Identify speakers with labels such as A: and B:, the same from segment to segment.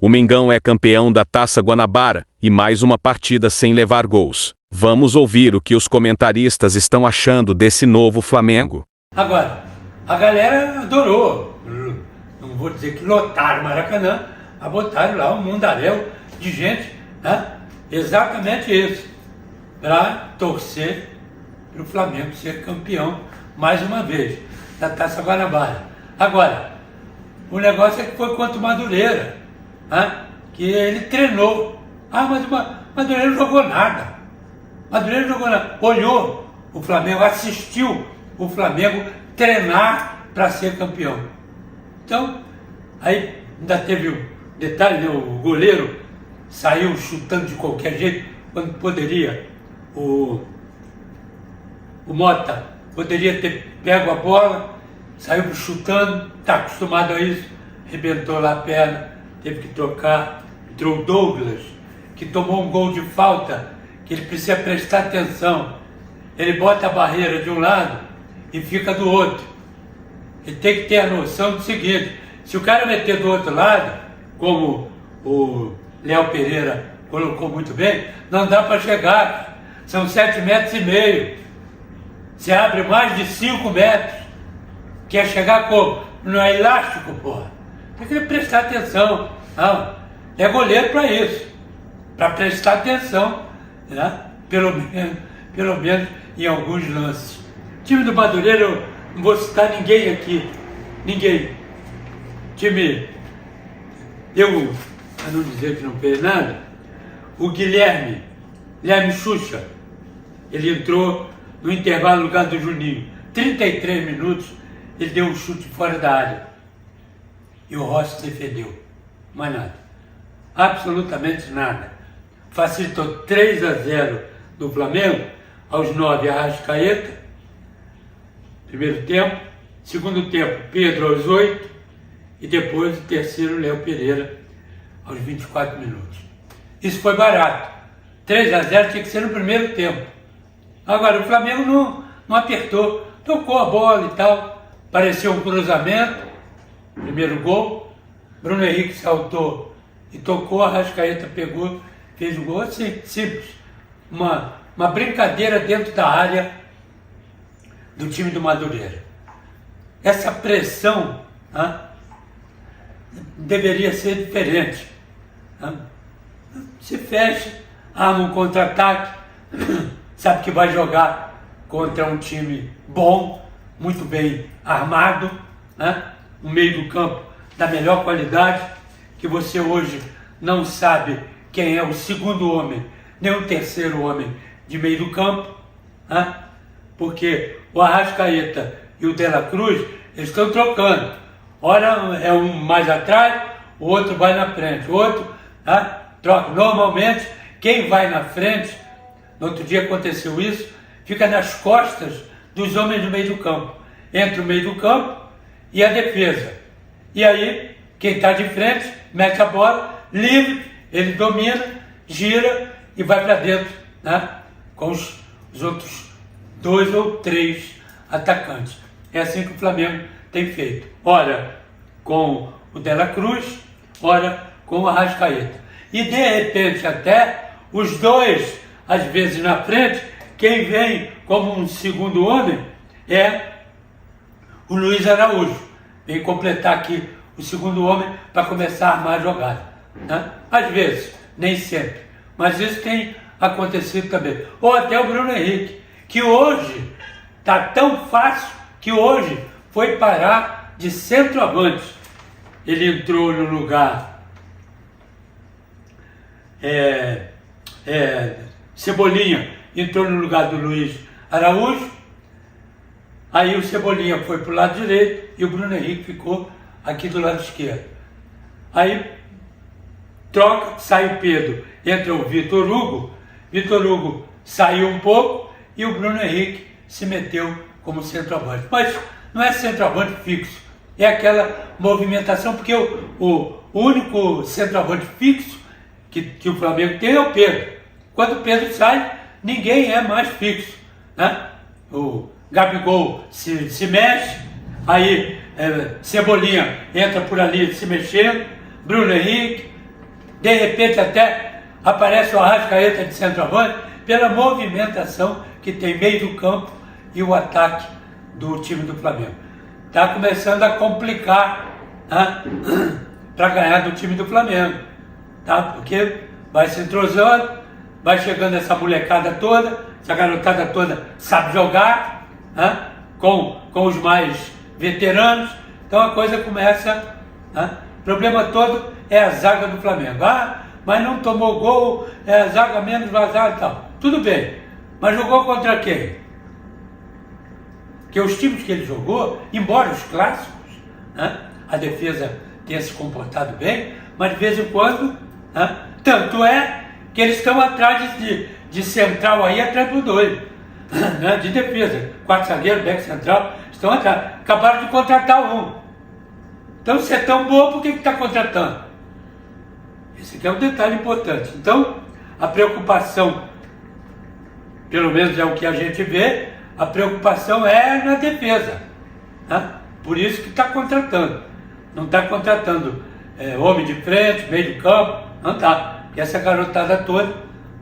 A: O Mengão é campeão da Taça Guanabara e mais uma partida sem levar gols. Vamos ouvir o que os comentaristas estão achando desse novo Flamengo.
B: Agora, a galera adorou. Não vou dizer que lotaram o Maracanã, mas botaram lá um mundaréu de gente, né? Exatamente isso, para torcer para o Flamengo ser campeão mais uma vez da Taça Guanabara. Agora, o negócio é que foi contra o Madureira, né? Que ele treinou. Mas o Madureira não jogou nada. Madureira não jogou nada. Olhou o Flamengo, assistiu o Flamengo treinar para ser campeão. Então, aí ainda teve um detalhe, né? O goleiro saiu chutando de qualquer jeito, quando poderia. O Mota poderia ter pego a bola, saiu chutando, está acostumado a isso, arrebentou lá a perna, teve que trocar. Entrou o Douglas, que tomou um gol de falta, que ele precisa prestar atenção. Ele bota a barreira de um lado e fica do outro. Ele tem que ter a noção do seguinte: se o cara meter do outro lado, como o Léo Pereira colocou muito bem, não dá para chegar. São 7,5 metros. Você abre mais de 5 metros. Quer chegar como? Não é elástico, porra. Tem que prestar atenção. Não. É goleiro para isso. Para prestar atenção, né? Pelo menos em alguns lances. Time do Madureira, eu não vou citar ninguém aqui. Ninguém. Time, para não dizer que não fez nada, o Guilherme Xuxa, ele entrou no intervalo no lugar do Juninho. 33 minutos, ele deu um chute fora da área. E o Rossi defendeu. Mais nada. Absolutamente nada. Facilitou 3-0 do Flamengo, aos 9, Arrascaeta, primeiro tempo. Segundo tempo, Pedro aos 8. E depois o terceiro, Léo Pereira, aos 24 minutos. Isso foi barato. 3-0 tinha que ser no primeiro tempo. Agora, o Flamengo não apertou, tocou a bola e tal. Pareceu um cruzamento, primeiro gol. Bruno Henrique saltou e tocou, a Arrascaeta pegou, fez o gol. Assim, simples. Uma brincadeira dentro da área do time do Madureira. Essa pressão deveria ser diferente. Se fecha, arma um contra-ataque, sabe que vai jogar contra um time bom, muito bem armado, um meio do campo da melhor qualidade, que você hoje não sabe quem é o segundo homem, nem o terceiro homem de meio do campo, porque o Arrascaeta e o De La Cruz, eles estão trocando. Ora é um mais atrás, o outro vai na frente, o outro troca. Normalmente, quem vai na frente, no outro dia aconteceu isso, fica nas costas dos homens do meio do campo. Entre o meio do campo e a defesa. E aí, quem está de frente, mete a bola, livre, ele domina, gira e vai para dentro, com os outros 2 ou 3 atacantes. É assim que o Flamengo tem feito. Ora com o De La Cruz, ora com o Arrascaeta. E de repente até os dois, às vezes na frente, quem vem como um segundo homem é o Luiz Araújo. Vem completar aqui o segundo homem para começar a armar a jogada. Às vezes, nem sempre. Mas isso tem acontecido também. Ou até o Bruno Henrique, que hoje está tão fácil que hoje foi parar de centroavante. Ele entrou no lugar Cebolinha entrou no lugar do Luiz Araújo. Aí o Cebolinha foi para o lado direito e o Bruno Henrique ficou aqui do lado esquerdo. Aí troca, sai o Pedro, entra o Vitor Hugo. Vitor Hugo saiu um pouco e o Bruno Henrique se meteu como centroavante. Mas não é centroavante fixo, é aquela movimentação, porque o único centroavante fixo que o Flamengo tem é o Pedro. Quando o Pedro sai, ninguém é mais fixo. O Gabigol se mexe, aí Cebolinha entra por ali se mexendo, Bruno Henrique, De repente até aparece o Arrascaeta de centroavante pela movimentação que tem meio do campo e o ataque do time do Flamengo. Está começando a complicar, tá? Para ganhar do time do Flamengo, tá? Porque vai se entrosando, vai chegando essa molecada toda, essa garotada toda sabe jogar, tá? com os mais veteranos, então a coisa começa, tá? O problema todo é a zaga do Flamengo. Mas não tomou gol, é a zaga menos vazada e tal. Tudo bem, mas jogou contra quem? Porque os times que ele jogou, embora os clássicos, né, a defesa tenha se comportado bem, mas de vez em quando, né, tanto é que eles estão atrás de central aí, atrás do doido, né, de defesa. 4 zagueiros, back central, estão atrás. Acabaram de contratar um. Então, se é tão bom, por que está contratando? Esse aqui é um detalhe importante. Então, a preocupação, pelo menos é o que a gente vê, a preocupação é na defesa, né? Por isso que está contratando. Não está contratando homem de frente, meio de campo, não está. E essa garotada toda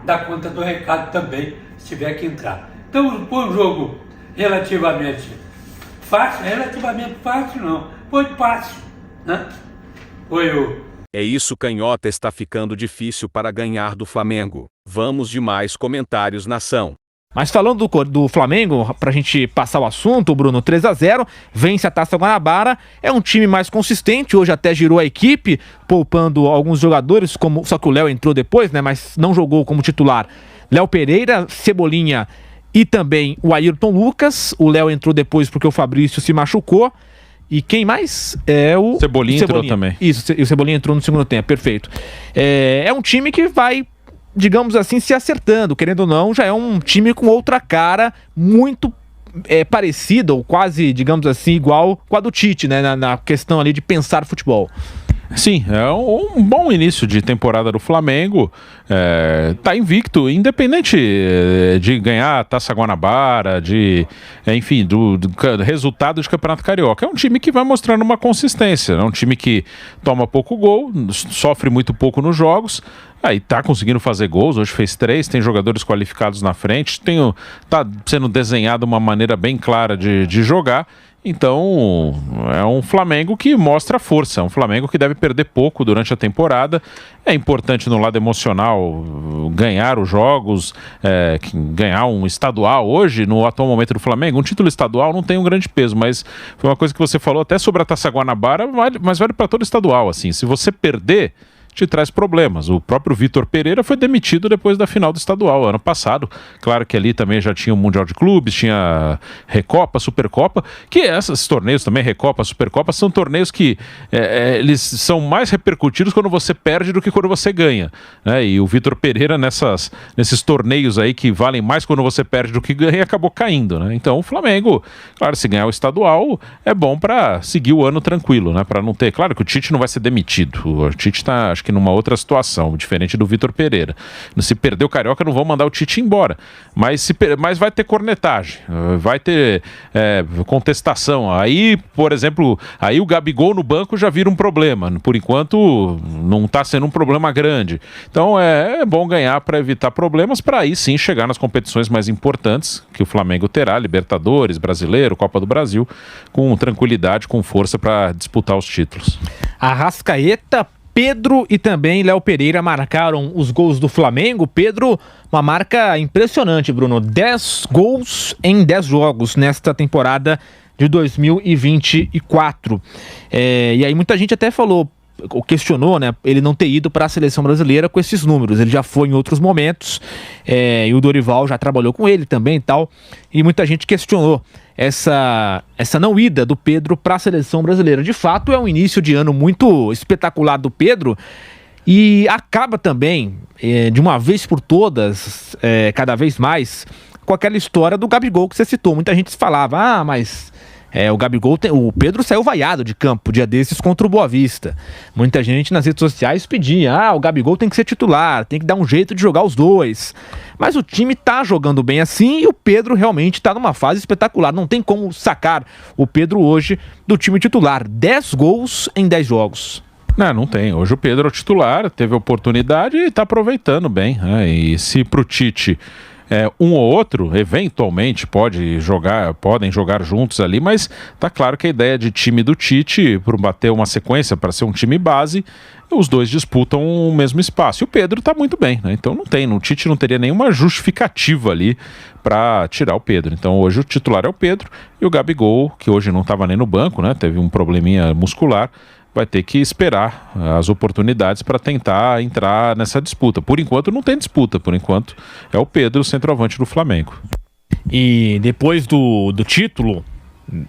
B: dá conta do recado também, se tiver que entrar. Então, foi um jogo relativamente fácil não, foi fácil, né?
A: É isso, Canhota, está ficando difícil para ganhar do Flamengo. Vamos de mais comentários, nação.
C: Mas falando do Flamengo, pra gente passar o assunto, Bruno, 3-0, vence a Taça Guanabara, é um time mais consistente, hoje até girou a equipe, poupando alguns jogadores, só que o Léo entrou depois, né, mas não jogou como titular. Léo Pereira, Cebolinha e também o Ayrton Lucas, o Léo entrou depois porque o Fabrício se machucou. E quem mais? O
D: Cebolinha entrou também.
C: Isso, o Cebolinha entrou no segundo tempo, perfeito. É um time que vai, digamos assim, se acertando, querendo ou não, já é um time com outra cara, muito parecida, ou quase, digamos assim, igual com a do Tite, né, na questão ali de pensar futebol.
D: Sim, é um bom início de temporada do Flamengo, tá invicto, independente de ganhar a Taça Guanabara, enfim, do resultado de Campeonato Carioca. É um time que vai mostrando uma consistência, é um time que toma pouco gol, sofre muito pouco nos jogos, aí tá conseguindo fazer gols, hoje fez 3, tem jogadores qualificados na frente, tá sendo desenhada uma maneira bem clara de jogar. Então, é um Flamengo que mostra força, é um Flamengo que deve perder pouco durante a temporada. É importante no lado emocional ganhar os jogos, ganhar um estadual. Hoje, no atual momento do Flamengo, um título estadual não tem um grande peso, mas foi uma coisa que você falou até sobre a Taça Guanabara, mas vale para todo estadual, assim. Se você perder, te traz problemas. O próprio Vitor Pereira foi demitido depois da final do estadual, ano passado. Claro que ali também já tinha o Mundial de Clubes, tinha Recopa, Supercopa, que esses torneios também, Recopa, Supercopa, são torneios que eles são mais repercutidos quando você perde do que quando você ganha, né? E o Vitor Pereira nesses torneios aí que valem mais quando você perde do que ganha, acabou caindo, né? Então o Flamengo, claro, se ganhar o estadual, é bom para seguir o ano tranquilo, né? Para não ter, claro que o Tite não vai ser demitido, o Tite tá, acho que numa outra situação, diferente do Vitor Pereira. Se perder o Carioca, não vão mandar o Tite embora. Mas vai ter cornetagem, vai ter contestação. Aí, por exemplo, aí o Gabigol no banco já vira um problema. Por enquanto, não está sendo um problema grande. Então, é bom ganhar para evitar problemas, para aí sim chegar nas competições mais importantes que o Flamengo terá, Libertadores, Brasileiro, Copa do Brasil, com tranquilidade, com força para disputar os títulos.
C: Arrascaeta, Pedro e também Léo Pereira marcaram os gols do Flamengo. Pedro, uma marca impressionante, Bruno. 10 gols em 10 jogos nesta temporada de 2024. E aí muita gente até questionou, né, ele não ter ido para a seleção brasileira com esses números. Ele já foi em outros momentos, e o Dorival já trabalhou com ele também e tal, e muita gente questionou essa não ida do Pedro para a seleção brasileira. De fato, é um início de ano muito espetacular do Pedro, e acaba também, de uma vez por todas, cada vez mais, com aquela história do Gabigol que você citou. Muita gente falava, mas o Gabigol, o Pedro saiu vaiado de campo dia desses contra o Boa Vista. Muita gente nas redes sociais pedia, o Gabigol tem que ser titular, tem que dar um jeito de jogar os dois. Mas o time tá jogando bem assim e o Pedro realmente tá numa fase espetacular. Não tem como sacar o Pedro hoje do time titular. 10 gols em 10 jogos.
D: Não tem. Hoje o Pedro é o titular, teve oportunidade e está aproveitando bem, né? E se pro Tite um ou outro, eventualmente, podem jogar juntos ali, mas tá claro que a ideia de time do Tite, por bater uma sequência para ser um time base, os dois disputam o mesmo espaço. E o Pedro tá muito bem, né? Então o Tite não teria nenhuma justificativa ali para tirar o Pedro. Então hoje o titular é o Pedro e o Gabigol, que hoje não estava nem no banco, né? Teve um probleminha muscular, vai ter que esperar as oportunidades para tentar entrar nessa disputa. Por enquanto não tem disputa, por enquanto é o Pedro, o centroavante do Flamengo.
C: E depois do título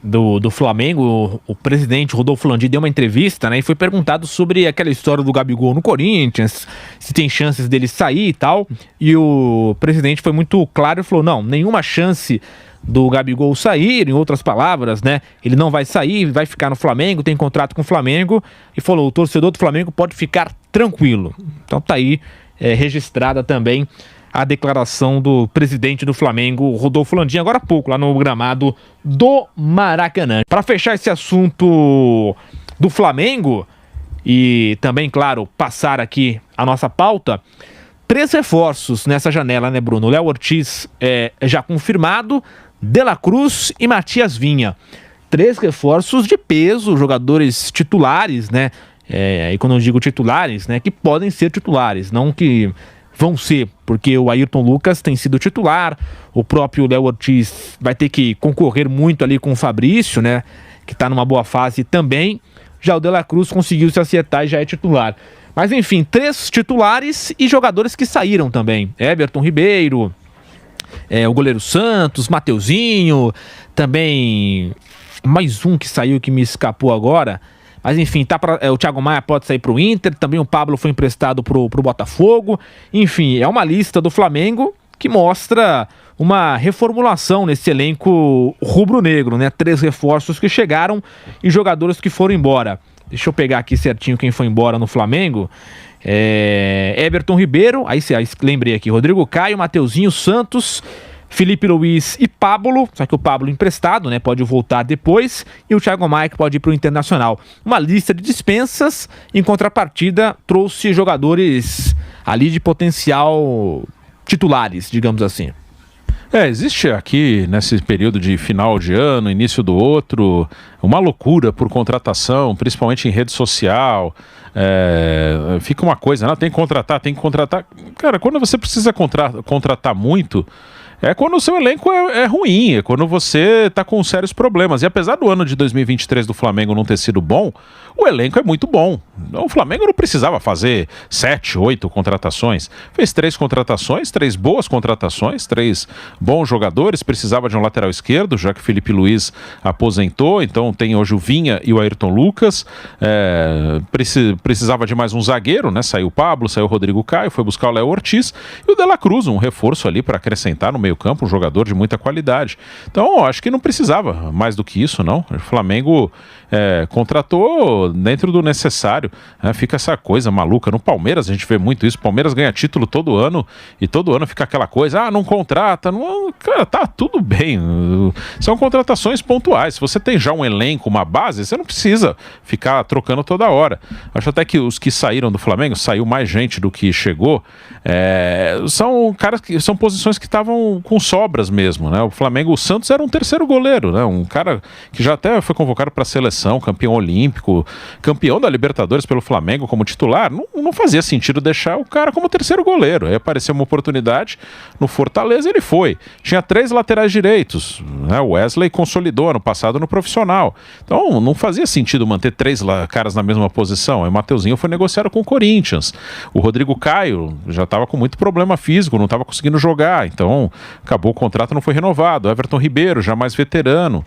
C: do Flamengo, o presidente Rodolfo Landim deu uma entrevista, né, e foi perguntado sobre aquela história do Gabigol no Corinthians, se tem chances dele sair e tal, e o presidente foi muito claro e falou, não, nenhuma chance do Gabigol sair, em outras palavras, né, ele não vai sair, vai ficar no Flamengo, tem contrato com o Flamengo, e falou, o torcedor do Flamengo pode ficar tranquilo. Então tá aí registrada também a declaração do presidente do Flamengo, Rodolfo Landim, agora há pouco, lá no gramado do Maracanã. Para fechar esse assunto do Flamengo, e também, claro, passar aqui a nossa pauta, 3 reforços nessa janela, né, Bruno? Léo Ortiz já confirmado, De La Cruz e Matias Vinha. 3 reforços de peso, jogadores titulares, né? E quando eu digo titulares, né, que podem ser titulares, não que vão ser, porque o Ayrton Lucas tem sido titular, o próprio Léo Ortiz vai ter que concorrer muito ali com o Fabrício, né, que está numa boa fase também. Já o De La Cruz conseguiu se acertar e já é titular. Mas enfim, 3 titulares e jogadores que saíram também. Everton Ribeiro, o goleiro Santos, Mateuzinho, também mais um que saiu que me escapou agora. Mas enfim, o Thiago Maia pode sair para o Inter, também o Pablo foi emprestado para o Botafogo. Enfim, é uma lista do Flamengo que mostra uma reformulação nesse elenco rubro-negro, né? 3 reforços que chegaram e jogadores que foram embora. Deixa eu pegar aqui certinho quem foi embora no Flamengo. Everton Ribeiro, aí lembrei aqui, Rodrigo Caio, Mateuzinho, Santos, Felipe Luiz e Pablo, só que o Pablo emprestado, né, pode voltar depois, e o Thiago Maia que pode ir para o Internacional. Uma lista de dispensas, em contrapartida trouxe jogadores ali de potencial titulares, digamos assim.
D: Existe aqui, nesse período de final de ano, início do outro, uma loucura por contratação, principalmente em rede social. Fica uma coisa, tem que contratar. Cara, quando você precisa contratar muito, é quando o seu elenco é ruim, é quando você está com sérios problemas. E apesar do ano de 2023 do Flamengo não ter sido bom, o elenco é muito bom. O Flamengo não precisava fazer 7, 8 contratações. Fez 3 contratações, 3 boas contratações, 3 bons jogadores. Precisava de um lateral esquerdo, já que o Felipe Luiz aposentou. Então tem hoje o Vinha e o Ayrton Lucas. Precisava de mais um zagueiro, né? Saiu o Pablo, saiu o Rodrigo Caio, foi buscar o Léo Ortiz. E o De La Cruz, um reforço ali para acrescentar no meio-campo, um jogador de muita qualidade. Então, acho que não precisava mais do que isso, não. O Flamengo contratou dentro do necessário. Fica essa coisa maluca. No Palmeiras a gente vê muito isso. O Palmeiras ganha título todo ano e todo ano fica aquela coisa, não contrata, cara, tá tudo bem. São contratações pontuais. Se você tem já um elenco, uma base, você não precisa ficar trocando toda hora. Acho até que os que saíram do Flamengo, saiu mais gente do que chegou, são caras que são posições que estavam com sobras mesmo, né? O Flamengo, o Santos era um terceiro goleiro, né? Um cara que já até foi convocado para a seleção, campeão olímpico, campeão da Libertadores pelo Flamengo como titular. Não fazia sentido deixar o cara como terceiro goleiro. Aí apareceu uma oportunidade no Fortaleza, ele foi. Tinha 3 laterais direitos, né? O Wesley consolidou ano passado no profissional. Então não fazia sentido manter 3 caras na mesma posição. Aí o Mateuzinho foi negociado com o Corinthians. O Rodrigo Caio já estava com muito problema físico, não estava conseguindo jogar. Então acabou o contrato, não foi renovado. Everton Ribeiro, já mais veterano,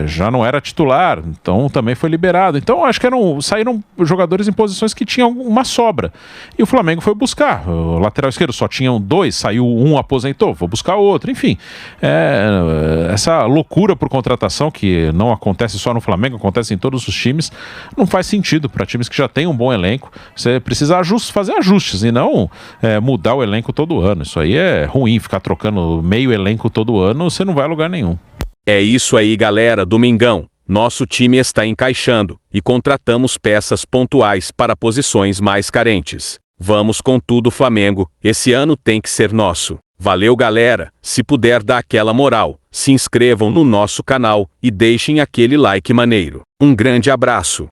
D: já não era titular, então também foi liberado. Então acho que saíram jogadores em posições que tinham uma sobra. E o Flamengo foi buscar. O lateral esquerdo só tinham 2, saiu um, aposentou, vou buscar outro. Enfim, essa loucura por contratação que não acontece só no Flamengo, acontece em todos os times, não faz sentido para times que já têm um bom elenco. Você precisa fazer ajustes e não mudar o elenco todo ano. Isso aí é ruim, ficar trocando meio elenco todo ano, você não vai a lugar nenhum.
A: É isso aí, galera. Domingão. Nosso time está encaixando e contratamos peças pontuais para posições mais carentes. Vamos com tudo, Flamengo, esse ano tem que ser nosso. Valeu, galera, se puder dar aquela moral, se inscrevam no nosso canal e deixem aquele like maneiro. Um grande abraço.